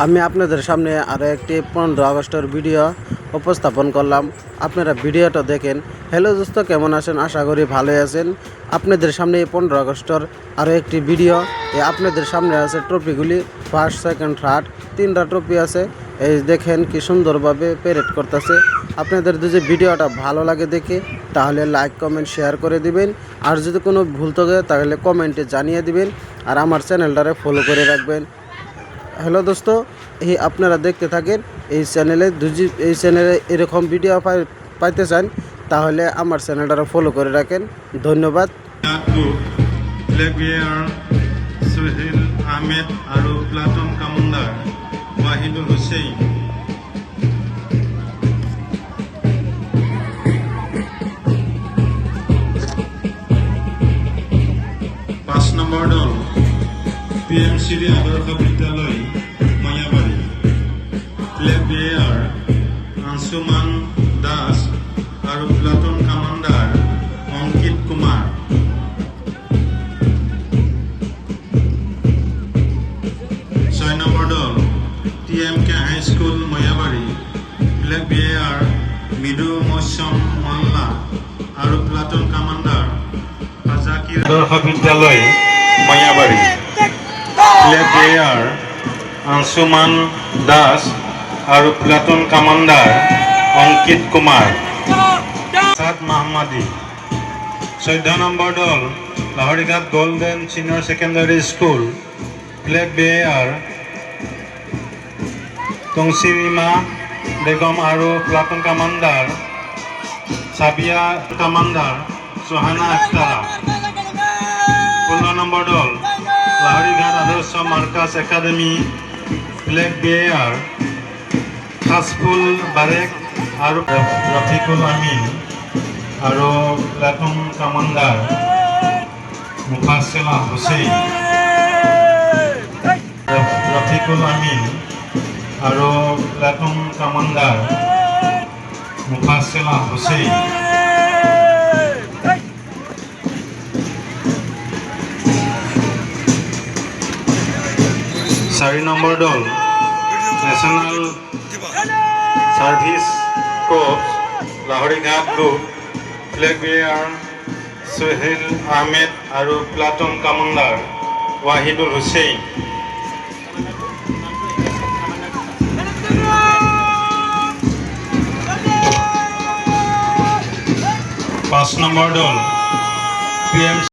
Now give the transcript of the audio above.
আমি আপনাদের সামনে আরও একটি 15 আগস্টের ভিডিও উপস্থাপন করলাম। আপনারা ভিডিওটা দেখেন। হ্যালো দোস্ত, কেমন আছেন? আশা করি ভালোই আছেন। আপনাদের সামনে এই 15 আগস্টের আরও একটি ভিডিও। আপনাদের সামনে আছে ট্রফিগুলি, ফার্স্ট সেকেন্ড থার্ড 3টা ট্রফি আছে। এই দেখেন কি সুন্দরভাবে প্যারেড করতেছে। আপনাদের যদি ভিডিওটা ভালো লাগে দেখে তাহলে লাইক কমেন্ট শেয়ার করে দিবেন। আর যদি কোনো ভুল থাকে তাহলে কমেন্টে জানিয়ে দিবেন। আর আমার চ্যানেলটারে ফলো করে রাখবেন। হ্যালো দোস্ত, এই আপনারা দেখতে থাকেন। এই চ্যানেলে এরকম ভিডিও পাইতে চান তাহলে আমার চ্যানেলটা ফলো করে রাখেন। ধন্যবাদ। সোহেল আহমেদ আৰু প্লাটন কামুন্দাৰ, ৱাহিদুল হুছেইন। পাঁচ নম্বৰ দল PMCD আদৰ্শ বিদ্যালয় ময়াবাৰী, ফ্লেগ বেয়াৰ আংশুমান দাস আৰু platoon commander Ankit Kumar. 6 number দল TMK হাই স্কুল ময়াবাৰী, ফ্লেগ বেয়াৰ মৃদু মৌচম মল্লা আৰু প্লাটন কামাণ্ডাৰ আজাকিৰ আদৰ্শ বিদ্যালয় ময়াবাৰী, ফ্লেগ বেয়াৰ আংশুমান দাস আৰু platoon commander Ankit Kumar. Saad Mahmadi. 14 number দল Lahorighat golden senior secondary school, flag bearer Tangchima Begum আৰু platoon commander Sabiya commander Sahana Akhtara. 15 number দল লাহৰীঘাট আদৰ্শ মাৰ্কাছ একাডেমী, ফ্লেগ বেয়াৰ খাছফুল বাৰেক আৰু ৰফিকুল আমিন আৰু প্লাটন কামাণ্ডাৰ মুফাছেলা হুছেইন। ৰফিকুল আমিন আৰু platoon commander Mufasela Hussain. 4 number দল national service corps Lahorighat group, flag bearer Sohel Ahmed আৰু platoon commander Wahidul Hussain. 5 number দল PMC